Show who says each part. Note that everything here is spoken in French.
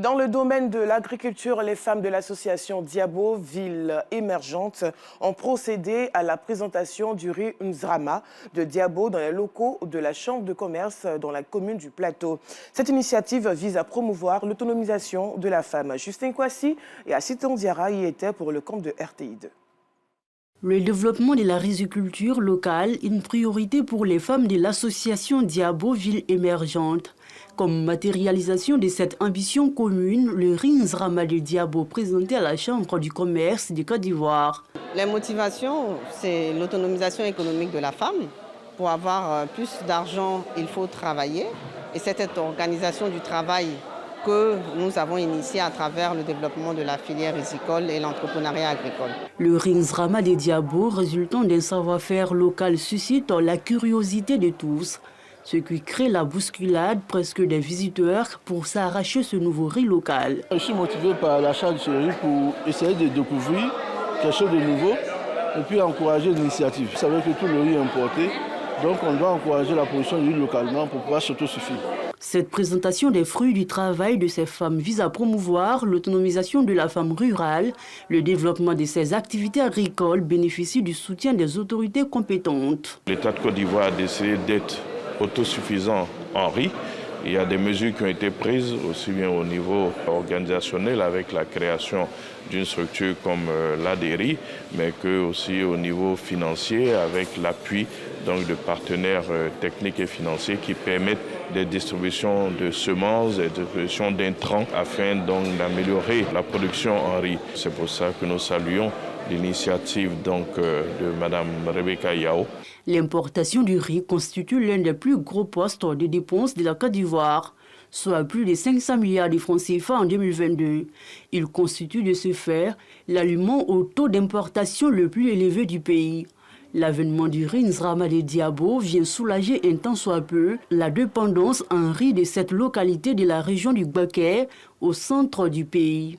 Speaker 1: Dans le domaine de l'agriculture, les femmes de l'association Diabo, Ville émergente, ont procédé à la présentation du riz Nzrama de Diabo dans les locaux de la Chambre de commerce dans la commune du Plateau. Cette initiative vise à promouvoir l'autonomisation de la femme. Justin Kwasi et Assiton Diara y étaient pour le compte de RTI2.
Speaker 2: Le développement de la riziculture locale, une priorité pour les femmes de l'association Diabo Ville émergente. Comme matérialisation de cette ambition commune, le riz Nzrama de Diabo présenté à la Chambre du commerce de Côte d'Ivoire.
Speaker 3: Les motivations, c'est l'autonomisation économique de la femme. Pour avoir plus d'argent, il faut travailler. Et c'est cette organisation du travail que nous avons initié à travers le développement de la filière rizicole et l'entrepreneuriat agricole.
Speaker 2: Le riz Nzrama de Diabo, résultant d'un savoir-faire local, suscite la curiosité de tous, ce qui crée la bousculade presque des visiteurs pour s'arracher ce nouveau riz local.
Speaker 4: Je suis motivé par l'achat de ce riz pour essayer de découvrir quelque chose de nouveau et puis encourager l'initiative. Vous savez que tout le riz est importé, donc on doit encourager la production du riz localement pour pouvoir s'autosuffire.
Speaker 2: Cette présentation des fruits du travail de ces femmes vise à promouvoir l'autonomisation de la femme rurale. Le développement de ces activités agricoles bénéficie du soutien des autorités compétentes.
Speaker 5: L'État de Côte d'Ivoire a décidé d'être autosuffisant en riz. Il y a des mesures qui ont été prises aussi bien au niveau organisationnel avec la création d'une structure comme l'ADERI, mais que aussi au niveau financier avec l'appui de partenaires techniques et financiers qui permettent des distributions de semences et de distribution d'intrants afin d'améliorer la production en riz. C'est pour ça que nous saluons l'initiative de Mme Rebecca Yao.
Speaker 2: L'importation du riz constitue l'un des plus gros postes de dépenses de la Côte d'Ivoire, soit plus de 500 milliards de francs CFA en 2022. Il constitue de ce fait l'aliment au taux d'importation le plus élevé du pays. L'avènement du riz Nzrama de Diabo vient soulager un tant soit peu la dépendance en riz de cette localité de la région du Baké au centre du pays.